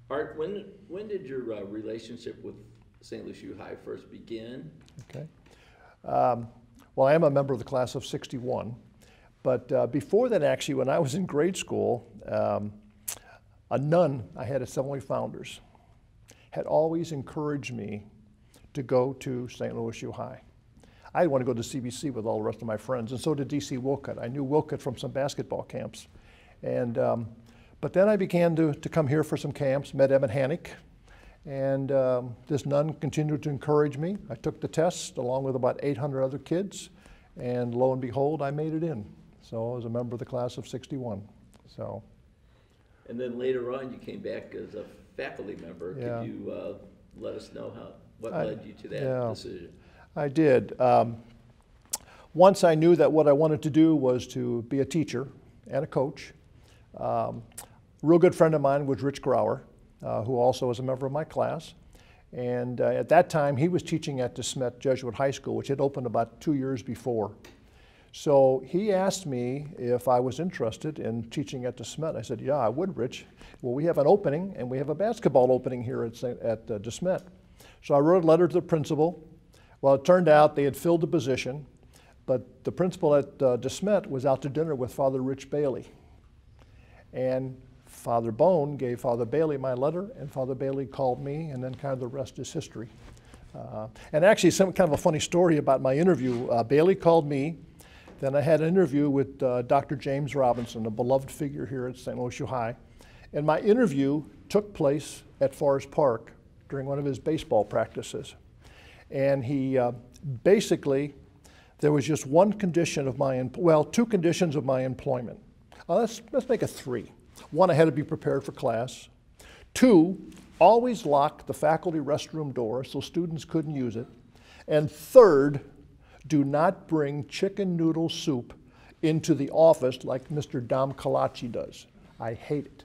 Art, when did your relationship with St. Louis U High first begin? Okay. Well, I am a member of the class of '61, but before that, actually, when I was in grade school, a nun I had at Assembly Founders had always encouraged me to go to St. Louis U High. I didn't want to go to CBC with all the rest of my friends, and so did D.C. Wolcott. I knew Wolcott from some basketball camps. And, but then I began to come here for some camps, met Emmett Hannick, and this nun continued to encourage me. I took the test along with about 800 other kids, and lo and behold, I made it in. So I was a member of the class of '61. So. And then later on, you came back as a faculty member. Yeah. Could you let us know what led you to that decision? I did. Once I knew that what I wanted to do was to be a teacher and a coach. A real good friend of mine was Rich Grauer, who also was a member of my class. And at that time, he was teaching at DeSmet Jesuit High School, which had opened about 2 years before. So he asked me if I was interested in teaching at DeSmet. I said, yeah, I would, Rich. Well, we have an opening, and we have a basketball opening here at DeSmet. So I wrote a letter to the principal. Well, it turned out they had filled the position, but the principal at DeSmet was out to dinner with Father Rich Bailey. And Father Bone gave Father Bailey my letter, and Father Bailey called me, and then kind of the rest is history. And actually, some kind of a funny story about my interview. Bailey called me. Then I had an interview with Dr. James Robinson, a beloved figure here at St. Louis U High. And my interview took place at Forest Park during one of his baseball practices. And he basically, there was just one condition of my, well, two conditions of my employment. Let's make it three. One, I had to be prepared for class. Two, always lock the faculty restroom door so students couldn't use it. And third, do not bring chicken noodle soup into the office like Mr. Dom Kalachi does. I hate it.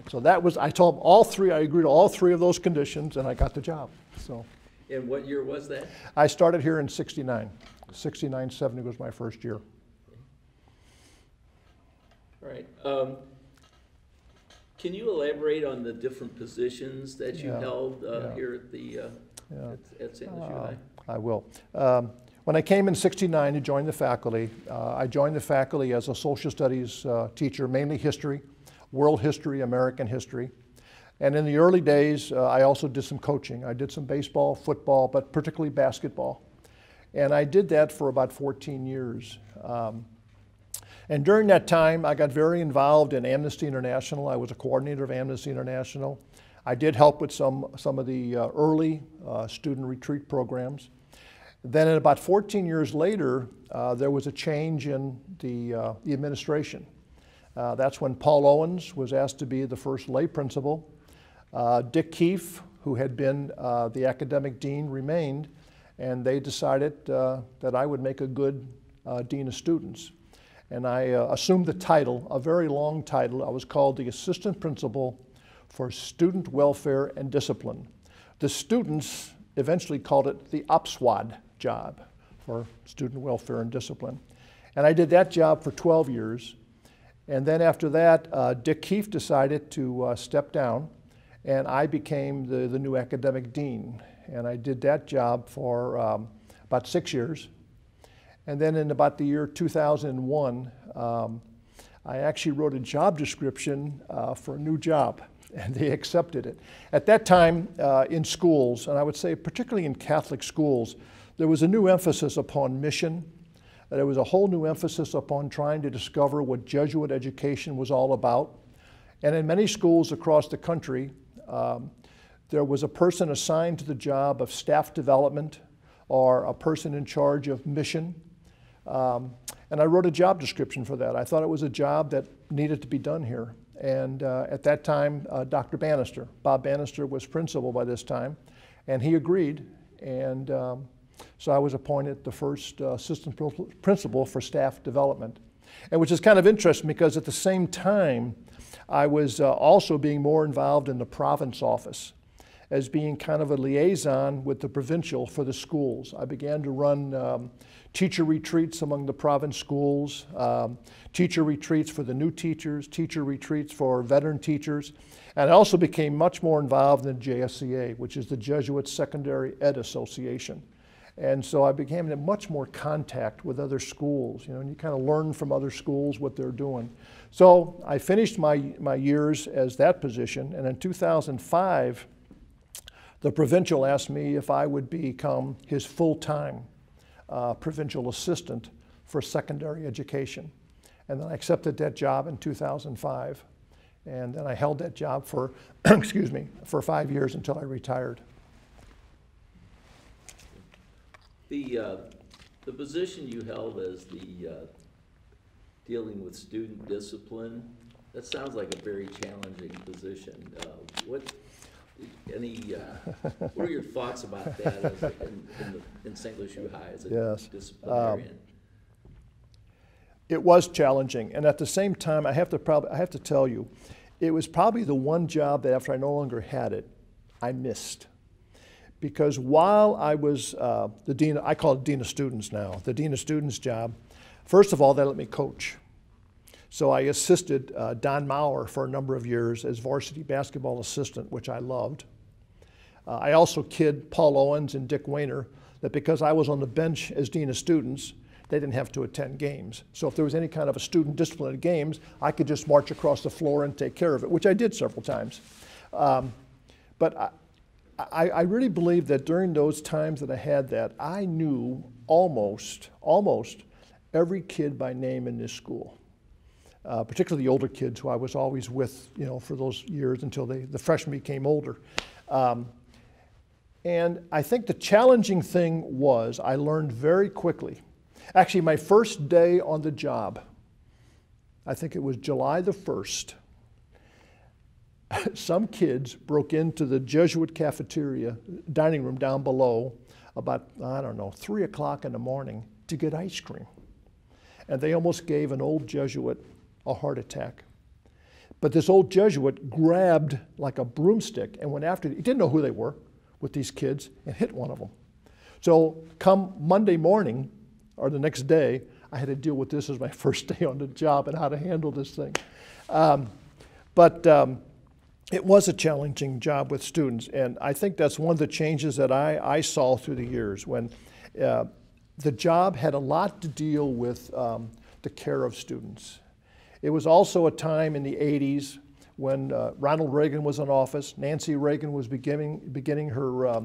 So that was, I told him all three, I agreed to all three of those conditions, and I got the job. So. And what year was that? I started here in '69. 69, 70 was my first year. All right. Can you elaborate on the different positions that you held here at the at St. Louis U High? I will. When I came in '69 to join the faculty, I joined the faculty as a social studies teacher, mainly history, world history, American history. And in the early days, I also did some coaching. I did some baseball, football, but particularly basketball. And I did that for about 14 years. And during that time, I got very involved in Amnesty International. I was a coordinator of Amnesty International. I did help with some of the early student retreat programs. Then about 14 years later, there was a change in the administration. That's when Paul Owens was asked to be the first lay principal. Dick Keefe, who had been the academic dean, remained, and they decided that I would make a good dean of students. And I assumed the title, a very long title. I was called the assistant principal for student welfare and discipline. The students eventually called it the OPSWAD job, for student welfare and discipline. And I did that job for 12 years. And then after that, Dick Keefe decided to step down, and I became the new academic dean. And I did that job for about 6 years. And then in about the year 2001, I actually wrote a job description for a new job, and they accepted it. At that time in schools, and I would say particularly in Catholic schools, there was a new emphasis upon mission. There was a whole new emphasis upon trying to discover what Jesuit education was all about. And in many schools across the country, there was a person assigned to the job of staff development or a person in charge of mission. And I wrote a job description for that. I thought it was a job that needed to be done here. And at that time, Dr. Bannister, Bob Bannister, was principal by this time, and he agreed. And so I was appointed the first assistant principal for staff development. And which is kind of interesting because at the same time, I was also being more involved in the province office. as being kind of a liaison with the provincial for the schools. I began to run teacher retreats among the province schools, teacher retreats for the new teachers, teacher retreats for veteran teachers, and I also became much more involved in JSCA, which is the Jesuit Secondary Ed Association. And so I became in much more contact with other schools, and you kind of learn from other schools what they're doing. So I finished my years as that position, and in 2005, the provincial asked me if I would become his full-time provincial assistant for secondary education. And then I accepted that job in 2005. And then I held that job for, excuse me, for 5 years until I retired. The position you held as the dealing with student discipline, that sounds like a very challenging position. What are your thoughts about that in St. Louis U High as a disciplinarian? It was challenging, and at the same time, I have to tell you, it was probably the one job that after I no longer had it, I missed. Because while I was the dean, I call it dean of students now, the dean of students job, first of all, they let me coach. So I assisted Don Maurer for a number of years as varsity basketball assistant, which I loved. I also kid Paul Owens and Dick Wayner that because I was on the bench as dean of students, they didn't have to attend games. So if there was any kind of a student discipline at games, I could just march across the floor and take care of it, which I did several times. But I really believe that during those times that I had that, I knew almost every kid by name in this school, particularly the older kids who I was always with, for those years until the freshmen became older. And I think the challenging thing was I learned very quickly. Actually, my first day on the job, I think it was July the 1st, some kids broke into the Jesuit cafeteria, dining room down below, about, 3 o'clock in the morning to get ice cream. And they almost gave an old Jesuit a heart attack. But this old Jesuit grabbed like a broomstick and went after, he didn't know who they were, with these kids, and hit one of them. So come Monday morning, or the next day, I had to deal with this as my first day on the job and how to handle this thing. It was a challenging job with students, and I think that's one of the changes that I saw through the years when the job had a lot to deal with the care of students. It was also a time in the 80s when Ronald Reagan was in office. Nancy Reagan was beginning her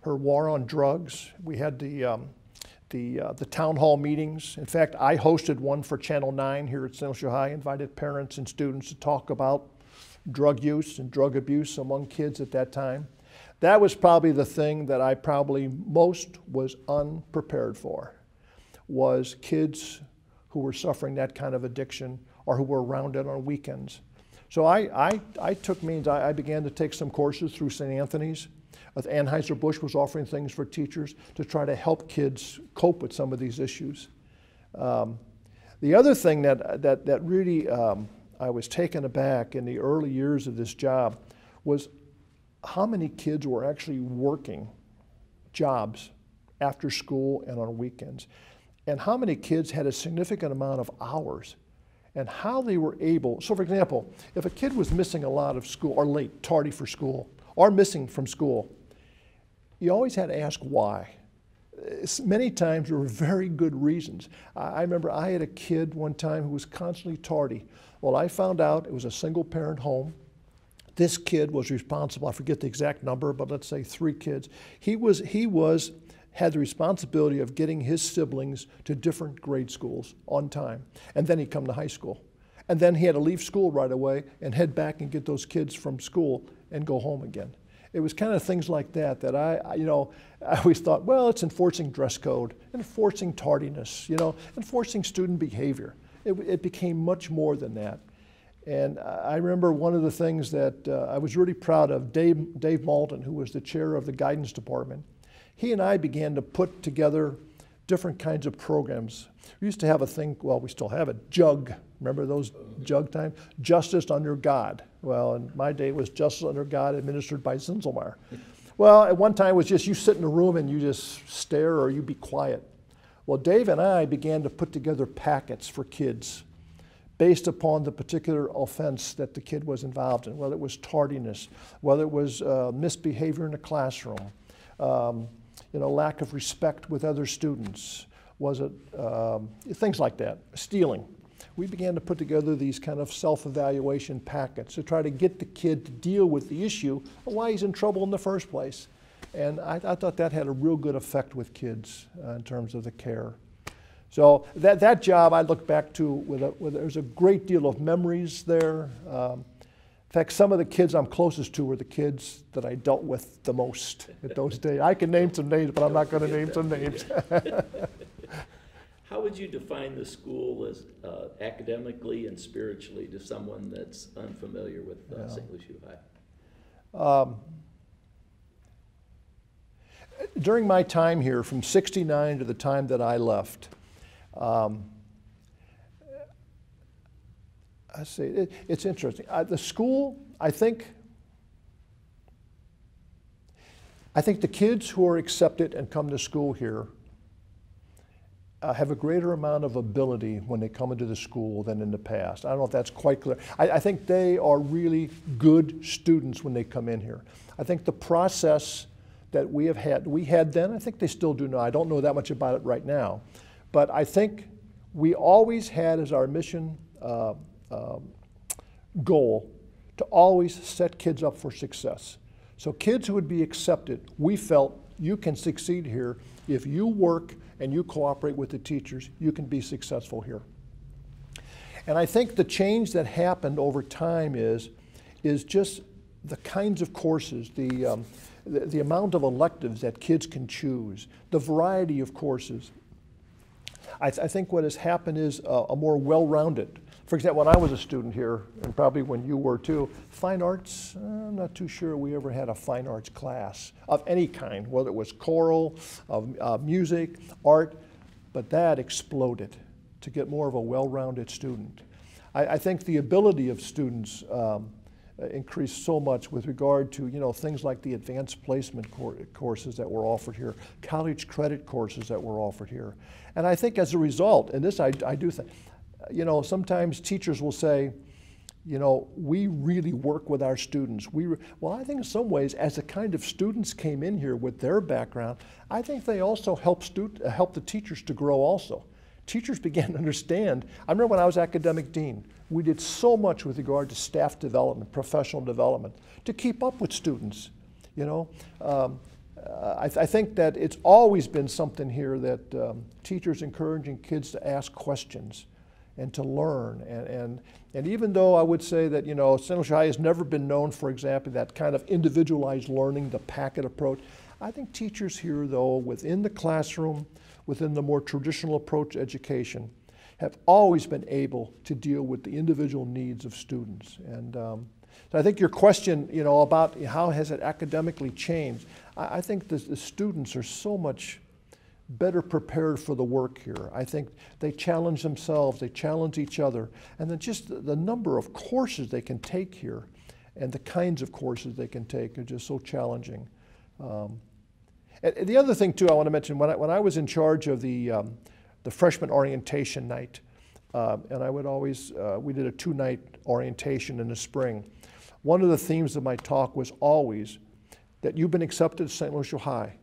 war on drugs. We had the town hall meetings. In fact, I hosted one for Channel 9 here at St. Louis U High, invited parents and students to talk about drug use and drug abuse among kids at that time. That was probably the thing that I probably most was unprepared for, was kids who were suffering that kind of addiction or who were around it on weekends. So I began to take some courses through St. Anthony's. Anheuser-Busch was offering things for teachers to try to help kids cope with some of these issues. The other thing that really I was taken aback in the early years of this job was how many kids were actually working jobs after school and on weekends, and how many kids had a significant amount of hours, and how they were able. So for example, if a kid was missing a lot of school or late, tardy for school, or missing from school, you always had to ask why. Many times there were very good reasons. I remember I had a kid one time who was constantly tardy. Well, I found out it was a single parent home. This kid was responsible, I forget the exact number, but let's say 3 kids. He had the responsibility of getting his siblings to different grade schools on time. And then he'd come to high school. And then he had to leave school right away and head back and get those kids from school and go home again. It was kind of things like that I always thought, well, it's enforcing dress code, enforcing tardiness, enforcing student behavior. It became much more than that. And I remember one of the things that I was really proud of, Dave Malton, who was the chair of the guidance department. He and I began to put together different kinds of programs. We used to have a thing, well, we still have it, JUG. Remember those JUG times? Justice Under God. Well, in my day it was Justice Under God administered by Zinselmeyer. Well, at one time it was just you sit in a room and you just stare or you be quiet. Well, Dave and I began to put together packets for kids based upon the particular offense that the kid was involved in, whether it was tardiness, whether it was misbehavior in the classroom, lack of respect with other students, was it things like that, stealing. We began to put together these kind of self-evaluation packets to try to get the kid to deal with the issue of why he's in trouble in the first place. And I thought that had a real good effect with kids in terms of the care. So that job I look back to there's a great deal of memories there. In fact, some of the kids I'm closest to were the kids that I dealt with the most at those days. I can name some names, but I'm not going to name some names. How would you define the school as academically and spiritually to someone that's unfamiliar with St. Lucia High? During my time here, from '69 to the time that I left, it's interesting. The school, I think the kids who are accepted and come to school here have a greater amount of ability when they come into the school than in the past. I don't know if that's quite clear. I think they are really good students when they come in here. I think the process that we had then, I think they still do now. I don't know that much about it right now. But I think we always had as our mission goal to always set kids up for success. So kids who would be accepted, we felt you can succeed here if you work and you cooperate with the teachers, you can be successful here. And I think the change that happened over time is just the kinds of courses, the amount of electives that kids can choose, the variety of courses. I think what has happened is a more well-rounded. For example, when I was a student here, and probably when you were too, fine arts, I'm not too sure we ever had a fine arts class of any kind, whether it was choral, of music, art, but that exploded to get more of a well-rounded student. I think the ability of students increased so much with regard to things like the advanced placement courses that were offered here, college credit courses that were offered here. And I think as a result, and this I do think, sometimes teachers will say, we really work with our students. Well, I think in some ways, as the kind of students came in here with their background, I think they also help the teachers to grow also. Teachers began to understand. I remember when I was academic dean, we did so much with regard to staff development, professional development, to keep up with students. I think that it's always been something here that teachers encouraging kids to ask questions and to learn. And even though I would say that, St. Lucia High has never been known, for example, that kind of individualized learning, the packet approach, I think teachers here, though, within the classroom, within the more traditional approach to education, have always been able to deal with the individual needs of students. And so I think your question, about how has it academically changed, I think the students are so much better prepared for the work here. I think they challenge themselves, they challenge each other, and then just the number of courses they can take here and the kinds of courses they can take are just so challenging. And the other thing too I want to mention, when I was in charge of the freshman orientation night, and I would always, we did a 2-night orientation in the spring. One of the themes of my talk was always that you've been accepted at St. Lucia High.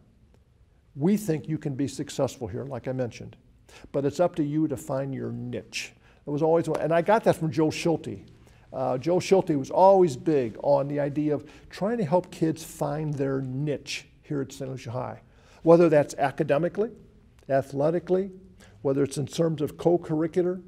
We think you can be successful here, like I mentioned, but it's up to you to find your niche. It was always, and I got that from Joe Schulte. Joe Schulte was always big on the idea of trying to help kids find their niche here at St. Lucia High, whether that's academically, athletically, whether it's in terms of co-curricular,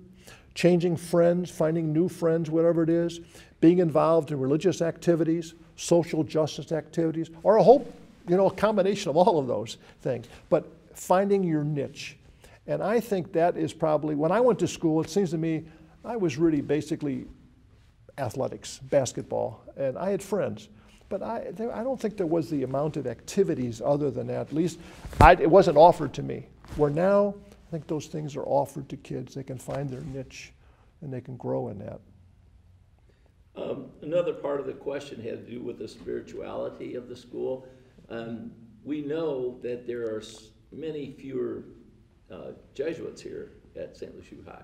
changing friends, finding new friends, whatever it is, being involved in religious activities, social justice activities, or a whole, a combination of all of those things, but finding your niche. And I think that is probably, when I went to school, it seems to me, I was really basically athletics, basketball, and I had friends. But I don't think there was the amount of activities other than that. At least it wasn't offered to me. Where now, I think those things are offered to kids. They can find their niche and they can grow in that. Another part of the question had to do with the spirituality of the school. We know that there are many fewer Jesuits here at St. Lucie High.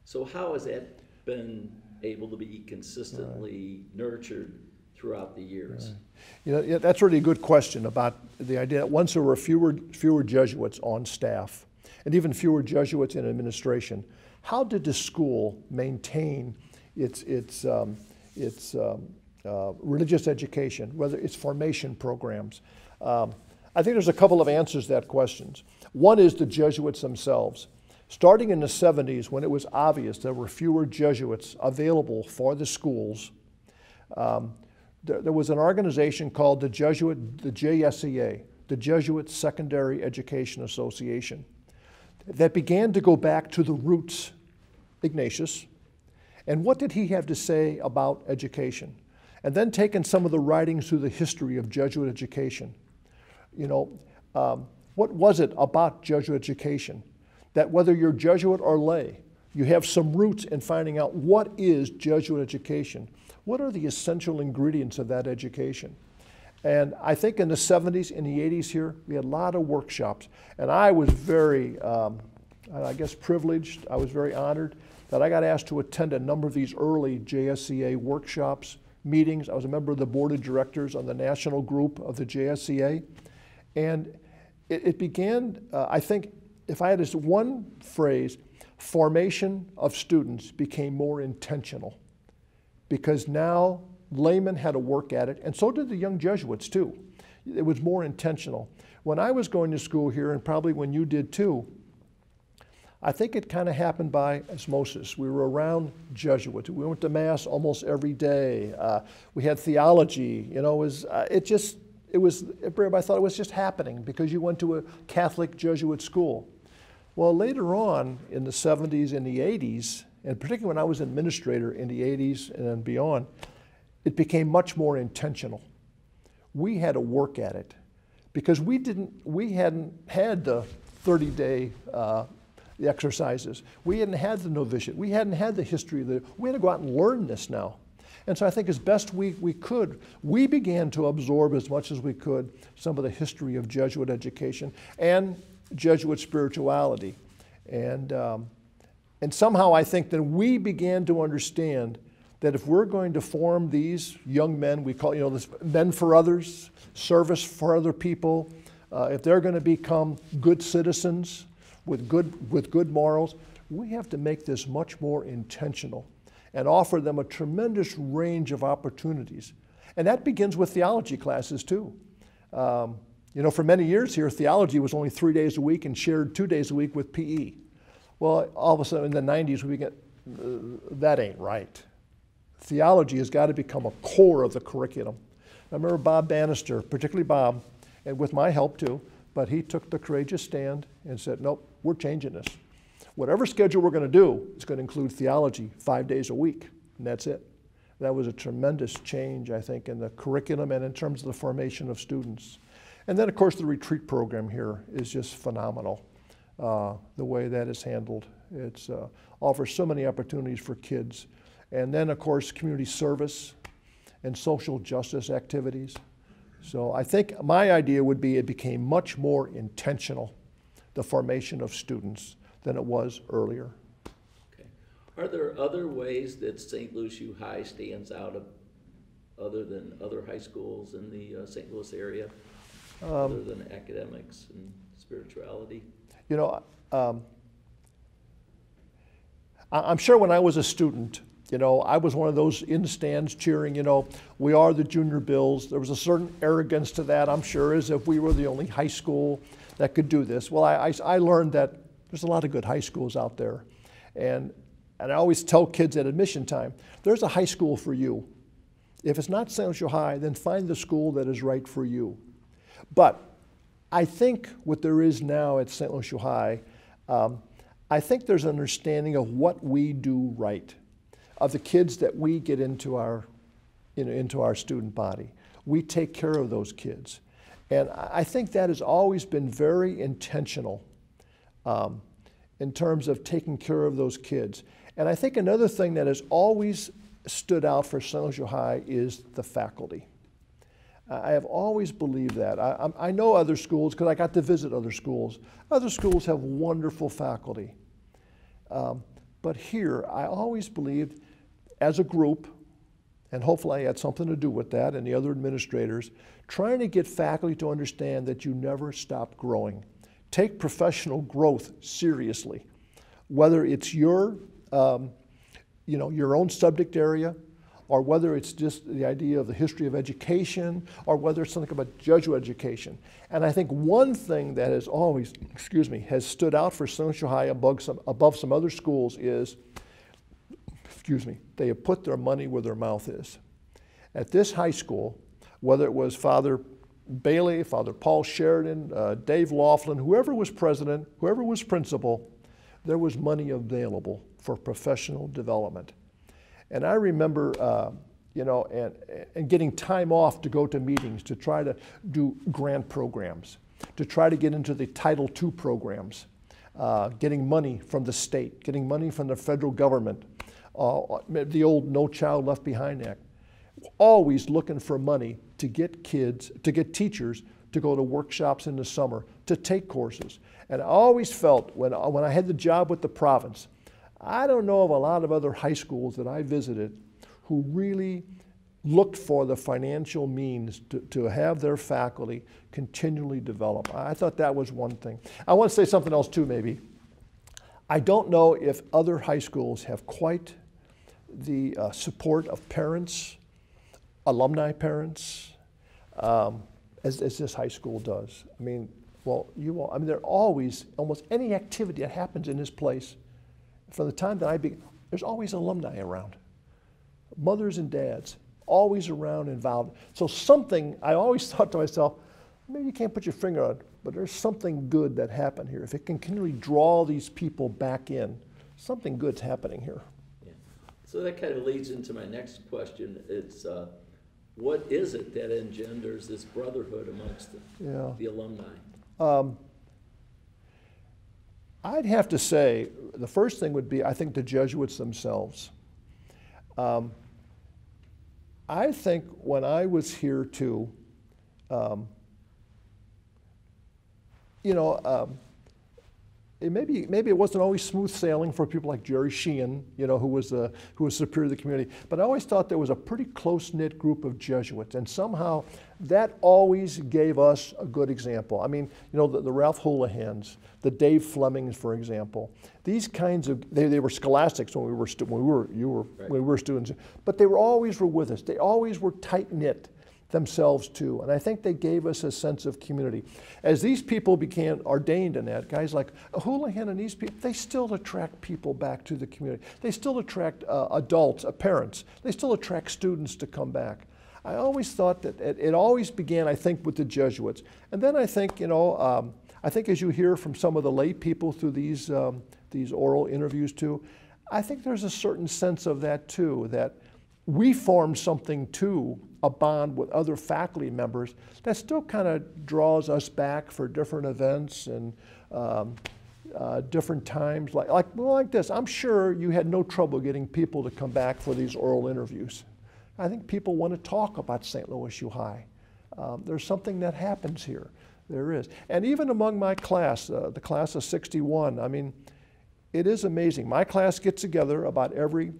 So how has that been able to be consistently nurtured throughout the years? Right. You know, yeah, that's really a good question about the idea that once there were fewer Jesuits on staff and even fewer Jesuits in administration, how did the school maintain its religious education, whether it's formation programs? I think there's a couple of answers to that question. One is the Jesuits themselves. Starting in the 70s, when it was obvious there were fewer Jesuits available for the schools, there was an organization called the JSEA, the Jesuit Secondary Education Association, that began to go back to the roots, Ignatius, and what did he have to say about education? And then taken some of the writings through the history of Jesuit education. You know, what was it about Jesuit education that whether you're Jesuit or lay, you have some roots in finding out what is Jesuit education? What are the essential ingredients of that education? And I think in the 70s, in the 80s here, we had a lot of workshops. And I was very, I guess, privileged. I was very honored that I got asked to attend a number of these early JSCA workshops, meetings. I was a member of the board of directors on the national group of the JSCA. And it began, I think, if I had this one phrase, formation of students became more intentional because now laymen had to work at it, and so did the young Jesuits too. It was more intentional. When I was going to school here, and probably when you did too, I think it kind of happened by osmosis. We were around Jesuits. We went to Mass almost every day. We had theology. You know, everybody thought it was just happening because you went to a Catholic Jesuit school. Well, later on in the 70s and the 80s, and particularly when I was an administrator in the 80s and beyond, it became much more intentional. We had to work at it because we hadn't had the 30-day the exercises. We hadn't had the novitiate. We hadn't had the history of we had to go out and learn this now. And so I think as best we could, we began to absorb as much as we could some of the history of Jesuit education and Jesuit spirituality. And somehow I think that we began to understand that if we're going to form these young men, we call, you know, this men for others, service for other people, if they're going to become good citizens with good morals, we have to make this much more intentional and offer them a tremendous range of opportunities. And that begins with theology classes too. You know, for many years here, theology was only 3 days a week and shared 2 days a week with PE. Well, all of a sudden in the 90s, we get, that ain't right. Theology has got to become a core of the curriculum. I remember Bob Bannister, particularly Bob, and with my help too, but he took the courageous stand and said, nope, we're changing this. Whatever schedule we're going to do, it's going to include theology 5 days a week, and that's it. That was a tremendous change, I think, in the curriculum and in terms of the formation of students. And then, of course, the retreat program here is just phenomenal, the way that is handled. It offers so many opportunities for kids. And then, of course, community service and social justice activities. So I think my idea would be it became much more intentional, the formation of students, than it was earlier. Okay. Are there other ways that St. Lucie High stands out other than other high schools in the St. Louis area, other than academics and spirituality? You know, I'm sure when I was a student, you know, I was one of those in stands cheering, you know, we are the Junior Bills. There was a certain arrogance to that, I'm sure, as if we were the only high school that could do this. Well, I learned that there's a lot of good high schools out there. And I always tell kids at admission time, there's a high school for you. If it's not St. Lucie High, then find the school that is right for you. But I think what there is now at St. Lucie High, I think there's an understanding of what we do right, of the kids that we get into our student body. We take care of those kids. And I think that has always been very intentional in terms of taking care of those kids. And I think another thing that has always stood out for St. Lucie High is the faculty. I have always believed that. I know other schools because I got to visit other schools. Other schools have wonderful faculty. But here, I always believed as a group, and hopefully I had something to do with that and the other administrators, trying to get faculty to understand that you never stop growing. Take professional growth seriously. Whether it's your own subject area, or whether it's just the idea of the history of education, or whether it's something about Jesuit education. And I think one thing that has always, has stood out for St. Lucia High above some other schools is, they have put their money where their mouth is. At this high school, whether it was Father Bailey, Father Paul Sheridan, Dave Laughlin, whoever was president, whoever was principal, there was money available for professional development. And I remember, and getting time off to go to meetings, to try to do grant programs, to try to get into the Title II programs, getting money from the state, getting money from the federal government, the old No Child Left Behind Act. Always looking for money to get teachers to go to workshops in the summer, to take courses. And I always felt, when I had the job with the province, I don't know of a lot of other high schools that I visited who really looked for the financial means to have their faculty continually develop. I thought that was one thing. I want to say something else too, maybe. I don't know if other high schools have quite the support of parents, alumni parents, as this high school does. I mean, there are always, almost any activity that happens in this place, from the time that there's always alumni around. Mothers and dads, always around, involved. So something, I always thought to myself, maybe you can't put your finger on it, but there's something good that happened here. If it can continually draw these people back in, something good's happening here. Yeah. So that kind of leads into my next question. It's, what is it that engenders this brotherhood amongst the alumni? I'd have to say, the first thing would be, I think, the Jesuits themselves. I think when I was here too, maybe it wasn't always smooth sailing for people like Jerry Sheehan, who was superior to the community. But I always thought there was a pretty close-knit group of Jesuits, and somehow that always gave us a good example. I mean, the Ralph Houlahans, the Dave Flemings, for example. These kinds of they were scholastics when we were students, but they always were with us. They always were tight-knit themselves too, and I think they gave us a sense of community. As these people became ordained in that, guys like Houlihan and these people, they still attract people back to the community. They still attract adults, parents. They still attract students to come back. I always thought that it always began, I think, with the Jesuits, and then I think, I think as you hear from some of the lay people through these oral interviews too, I think there's a certain sense of that too, that we formed something too, a bond with other faculty members that still kind of draws us back for different events and different times. Like this, I'm sure you had no trouble getting people to come back for these oral interviews. I think people want to talk about St. Louis U High. There's something that happens here. There is. And even among my class, the class of 61, I mean, it is amazing. My class gets together about every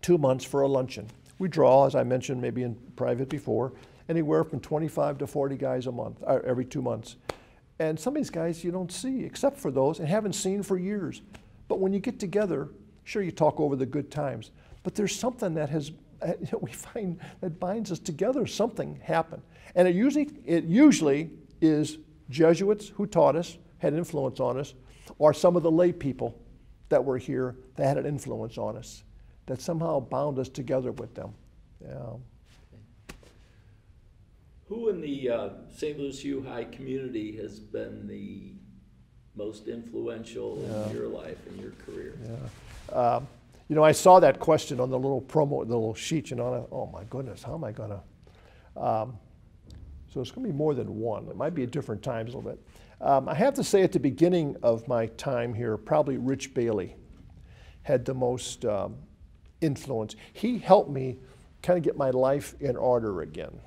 2 months for a luncheon. We draw, as I mentioned, maybe in private before, anywhere from 25 to 40 guys a month, every 2 months. And some of these guys you don't see, except for those, and haven't seen for years. But when you get together, sure, you talk over the good times, but there's something that we find that binds us together. Something happened. And it usually is Jesuits who taught us, had influence on us, or some of the lay people that were here that had an influence on us, that somehow bound us together with them. Yeah. Who in the St. Louis U High community has been the most influential in your life, in your career? Yeah. I saw that question on the little promo, the little sheet, oh my goodness, how am I gonna? So it's gonna be more than one. It might be at different times a little bit. I have to say at the beginning of my time here, probably Rich Bailey had the most influence. He helped me kind of get my life in order again.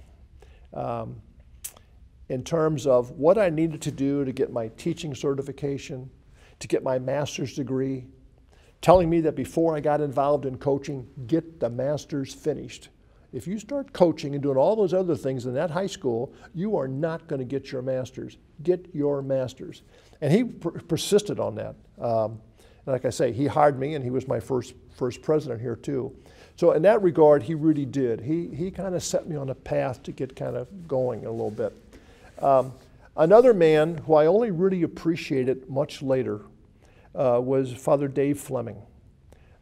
in terms of what I needed to do to get my teaching certification, to get my master's degree, telling me that before I got involved in coaching, get the master's finished. If you start coaching and doing all those other things in that high school, you are not going to get your master's. Get your master's. And he persisted on that. Like I say, he hired me, and he was my first president here too. So in that regard, he really did. He kind of set me on a path to get kind of going a little bit. Another man who I only really appreciated much later was Father Dave Fleming,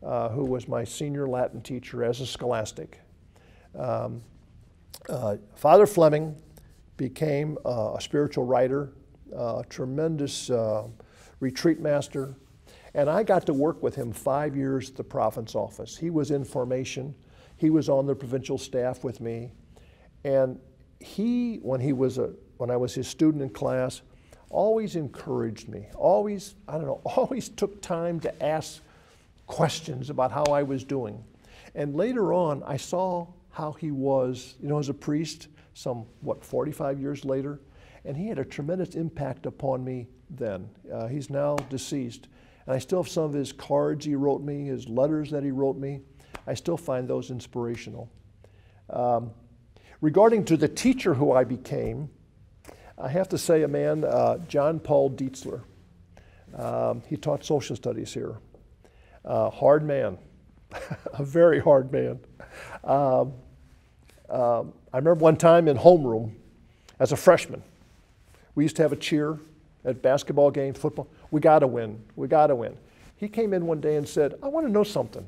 who was my senior Latin teacher as a scholastic. Father Fleming became a spiritual writer, a tremendous retreat master, and I got to work with him 5 years at the province office. He was in formation. He was on the provincial staff with me, and when I was his student in class, always encouraged me, always took time to ask questions about how I was doing. And later on, I saw how he was, as a priest, 45 years later, and he had a tremendous impact upon me then. He's now deceased, and I still have some of his cards he wrote me, his letters that he wrote me. I still find those inspirational. Regarding to the teacher who I became, I have to say a man, John Paul Dietzler. He taught social studies here. Hard man, a very hard man. I remember one time in homeroom, as a freshman, we used to have a cheer at basketball games, football. We got to win, we got to win. He came in one day and said, I want to know something.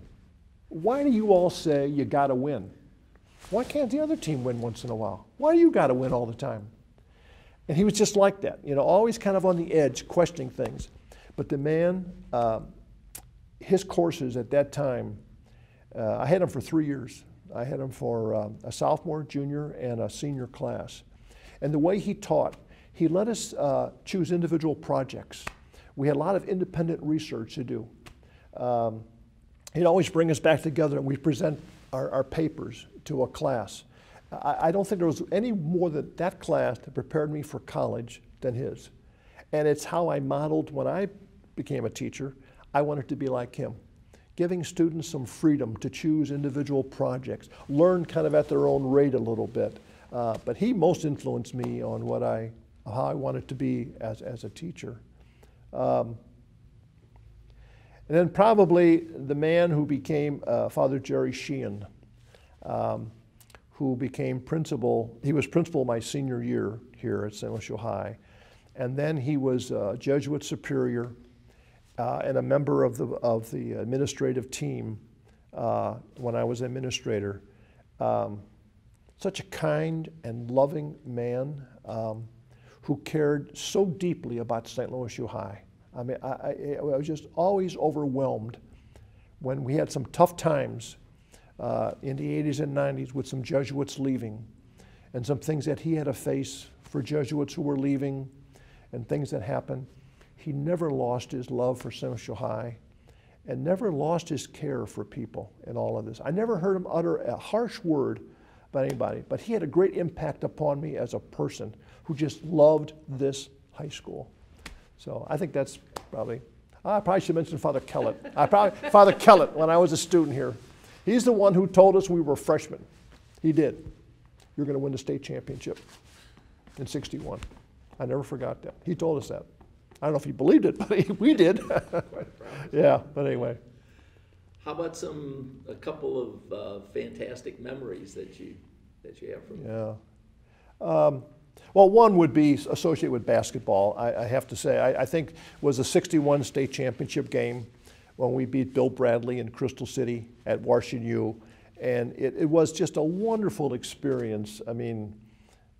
Why do you all say you got to win? Why can't the other team win once in a while? Why do you got to win all the time? And he was just like that, always kind of on the edge, questioning things. But the man, his courses at that time, I had them for 3 years. I had them for a sophomore, junior, and a senior class. And the way he taught, he let us choose individual projects. We had a lot of independent research to do. He'd always bring us back together, and we'd present our papers to a class. I don't think there was any more than that class that prepared me for college than his. And it's how I modeled when I became a teacher. I wanted to be like him, giving students some freedom to choose individual projects, learn kind of at their own rate a little bit. But he most influenced me on how I wanted to be as a teacher. And then probably the man who became Father Jerry Sheehan, who became principal. He was principal my senior year here at St. Lucia High. And then he was a Jesuit superior and a member of the administrative team when I was administrator. Such a kind and loving man who cared so deeply about St. Lucia High. I mean, I was just always overwhelmed when we had some tough times in the 80s and 90s with some Jesuits leaving and some things that he had to face for Jesuits who were leaving and things that happened. He never lost his love for St. Lucia High and never lost his care for people in all of this. I never heard him utter a harsh word about anybody, but he had a great impact upon me as a person who just loved this high school. So I think that's I probably should mention Father Kellett. Father Kellett, when I was a student here. He's the one who told us we were freshmen. He did. You're going to win the state championship in '61. I never forgot that. He told us that. I don't know if he believed it, but we did. Yeah, but anyway. How about a couple of fantastic memories that you have from him? Yeah. Well, one would be associated with basketball. I have to say, I think it was a '61 state championship game when we beat Bill Bradley in Crystal City at Washington U. And it was just a wonderful experience. I mean,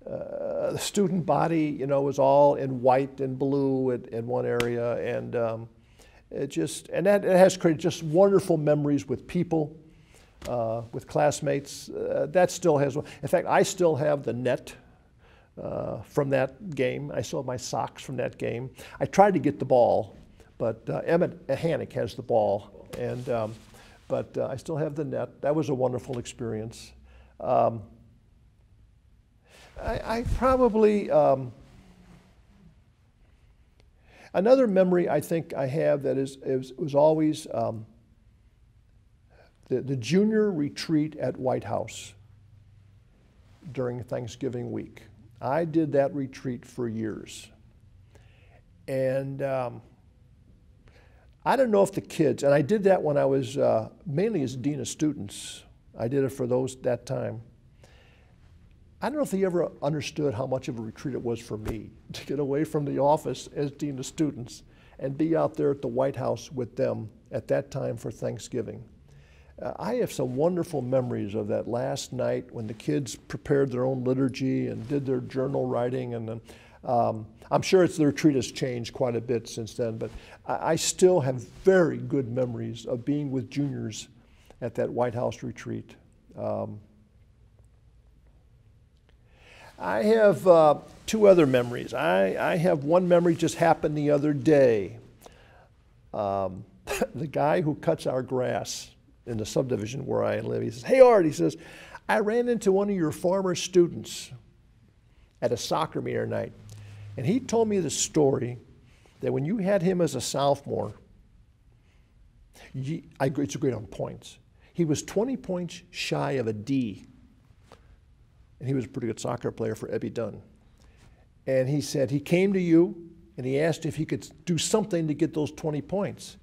the student body, was all in white and blue in one area. And it has created just wonderful memories with people, with classmates. That still has, in fact, I still have the net from that game. I still have my socks from that game. I tried to get the ball, but Emmett Hannick has the ball, and but I still have the net. That was a wonderful experience. I probably, another memory I think I have that was always the junior retreat at White House during Thanksgiving week. I did that retreat for years. And I don't know if the kids, and I did that when I was mainly as dean of students. I did it for that time. I don't know if they ever understood how much of a retreat it was for me to get away from the office as dean of students and be out there at the White House with them at that time for Thanksgiving. I have some wonderful memories of that last night when the kids prepared their own liturgy and did their journal writing. And then, I'm sure the retreat has changed quite a bit since then, but I still have very good memories of being with juniors at that White House retreat. I have two other memories. I have one memory just happened the other day. The guy who cuts our grass in the subdivision where I live, he says, "Hey Art," he says, "I ran into one of your former students at a soccer meet night, and he told me the story that when you had him as a sophomore, it's great on points. He was 20 points shy of a D, and he was a pretty good soccer player for Ebby Dunn. And he said he came to you and he asked if he could do something to get those 20 points.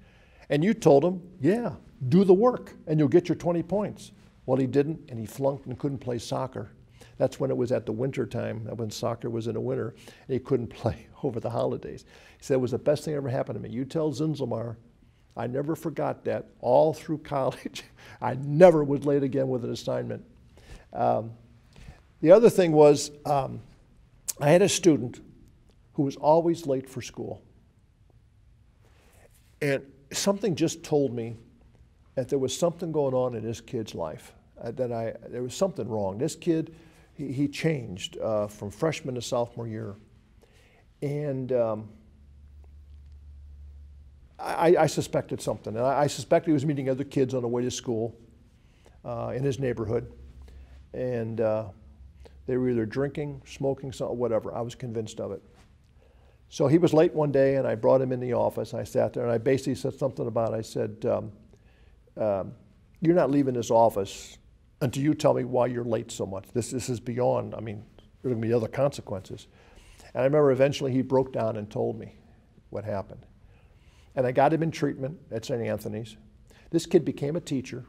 And you told him, yeah, do the work and you'll get your 20 points. Well, he didn't, and he flunked and couldn't play soccer. That's when it was at the winter time, when soccer was in the winter, and he couldn't play over the holidays. He said it was the best thing that ever happened to me. You tell Zinselmeyer, I never forgot that all through college. I never was late again with an assignment. The other thing was, I had a student who was always late for school. And something just told me that there was something going on in this kid's life, there was something wrong. This kid, he changed from freshman to sophomore year. And I suspected something. And I suspected he was meeting other kids on the way to school in his neighborhood. And they were either drinking, smoking, something, whatever. I was convinced of it. So he was late one day, and I brought him in the office. I sat there, and I basically said something about, I said, you're not leaving this office until you tell me why you're late so much. This is beyond, I mean, there are going to be other consequences. And I remember eventually he broke down and told me what happened. And I got him in treatment at St. Anthony's. This kid became a teacher,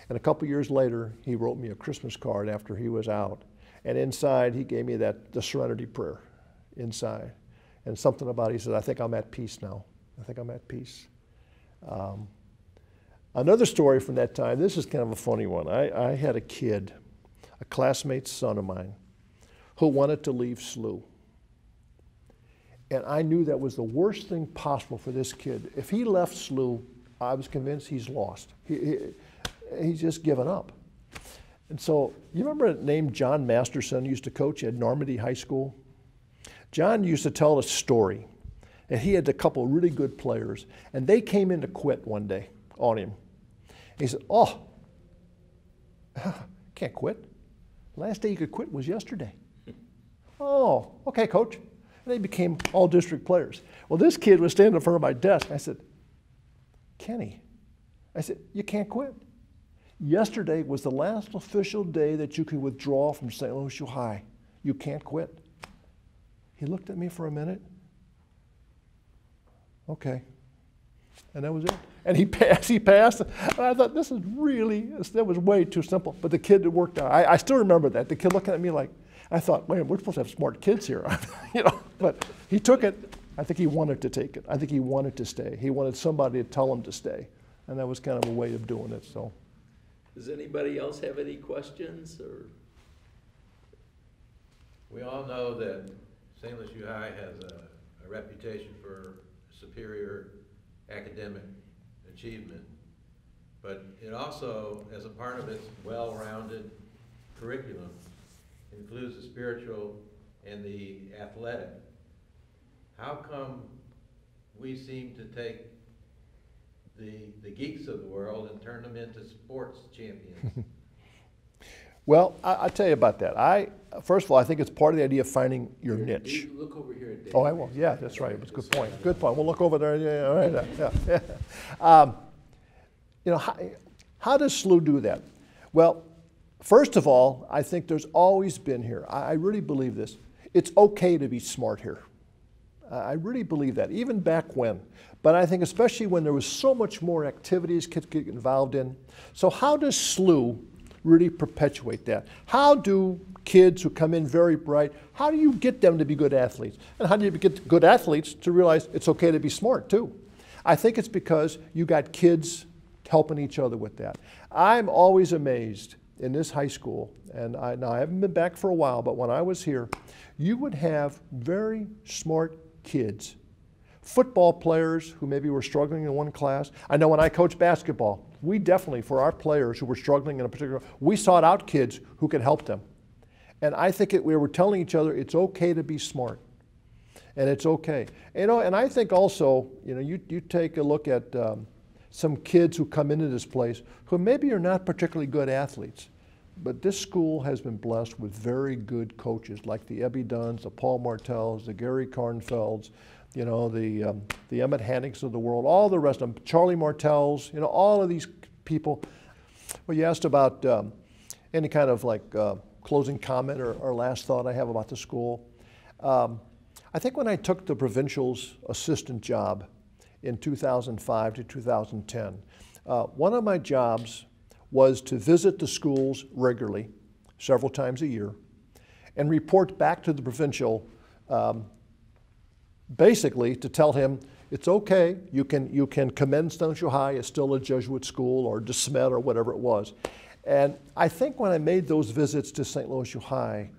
and a couple years later, he wrote me a Christmas card after he was out. And inside, he gave me the serenity prayer inside. And something about, he said, I think I'm at peace now. I think I'm at peace. Another story from that time, this is kind of a funny one. I had a kid, a classmate's son of mine, who wanted to leave SLUH. And I knew that was the worst thing possible for this kid. If he left SLUH, I was convinced he's lost. He's just given up. And so, you remember a name John Masterson used to coach at Normandy High School? John used to tell a story that he had a couple of really good players, and they came in to quit one day on him. He said, oh, can't quit. Last day you could quit was yesterday. Oh, okay, coach. And they became all district players. Well, this kid was standing in front of my desk. I said, Kenny, I said, you can't quit. Yesterday was the last official day that you could withdraw from St. Louis High. You can't quit. He looked at me for a minute. Okay. And that was it. And he passed. And I thought, that was way too simple. But the kid, it worked out. I still remember that. The kid looking at me like, I thought, man, we're supposed to have smart kids here. But he took it. I think he wanted to take it. I think he wanted to stay. He wanted somebody to tell him to stay. And that was kind of a way of doing it, so. Does anybody else have any questions? Or? We all know that St. Louis High has a reputation for superior academic achievement, but it also, as a part of its well-rounded curriculum, includes the spiritual and the athletic. How come we seem to take the geeks of the world and turn them into sports champions? Well, I'll tell you about that. First of all, I think it's part of the idea of finding your niche. You look over here at Dave. Oh, I will. Yeah, that's right. It was a good point. Good point. We'll look over there. Yeah, all right. Yeah. You know, how does SLUH do that? Well, first of all, I think there's always been here. I really believe this. It's okay to be smart here. I really believe that, even back when. But I think especially when there was so much more activities kids get involved in. So how does SLUH really perpetuate that? How do kids who come in very bright, how do you get them to be good athletes? And how do you get good athletes to realize it's okay to be smart too? I think it's because you got kids helping each other with that. I'm always amazed in this high school, and now I haven't been back for a while, but when I was here, you would have very smart kids, football players who maybe were struggling in one class. I know when I coached basketball, we definitely, for our players who were struggling in a particular, we sought out kids who could help them. And I think we were telling each other it's okay to be smart, and it's okay. You know, and I think also, you know, you take a look at some kids who come into this place who maybe are not particularly good athletes, but this school has been blessed with very good coaches like the Ebby Dunns, the Paul Martells, the Gary Kornfelds, you know, the Emmett Hannicks of the world, all the rest of them, Charlie Martells, you know, all of these people. Well, you asked about any kind of like closing comment or last thought I have about the school. I think when I took the provincial's assistant job in 2005 to 2010, one of my jobs was to visit the schools regularly, several times a year, and report back to the provincial, basically to tell him it's okay, you can commend St. Louis High as still a Jesuit school or De Smet or whatever it was. And I think when I made those visits to St. Louis High,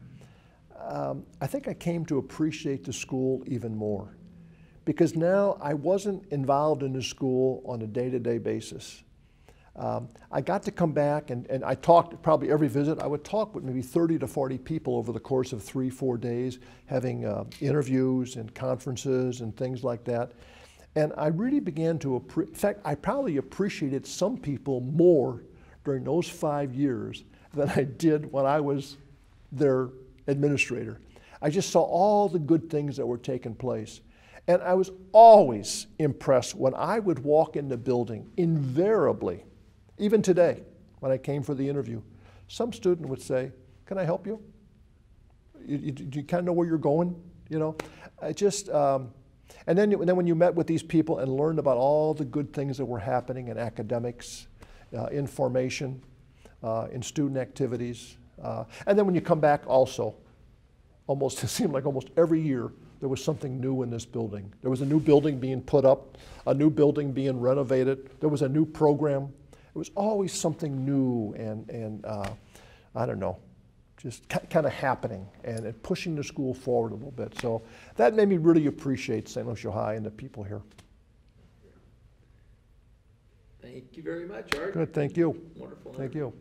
I think I came to appreciate the school even more, because now I wasn't involved in the school on a day-to-day basis. I got to come back and I talked, probably every visit, I would talk with maybe 30 to 40 people over the course of 3-4 days, having interviews and conferences and things like that. And I really began to, in fact, I probably appreciated some people more during those 5 years than I did when I was their administrator. I just saw all the good things that were taking place. And I was always impressed when I would walk in the building, invariably, even today, when I came for the interview, some student would say, "Can I help you? Do you kind of know where you're going?" You know, I just, and then when you met with these people and learned about all the good things that were happening in academics, in formation, in student activities, and then when you come back also, it seemed like almost every year there was something new in this building. There was a new building being put up, a new building being renovated, there was a new program. It was always something new and I don't know, just kind of happening and pushing the school forward a little bit. So that made me really appreciate St. Louis High and the people here. Thank you very much, Art. Good, thank you. Wonderful. Thank you.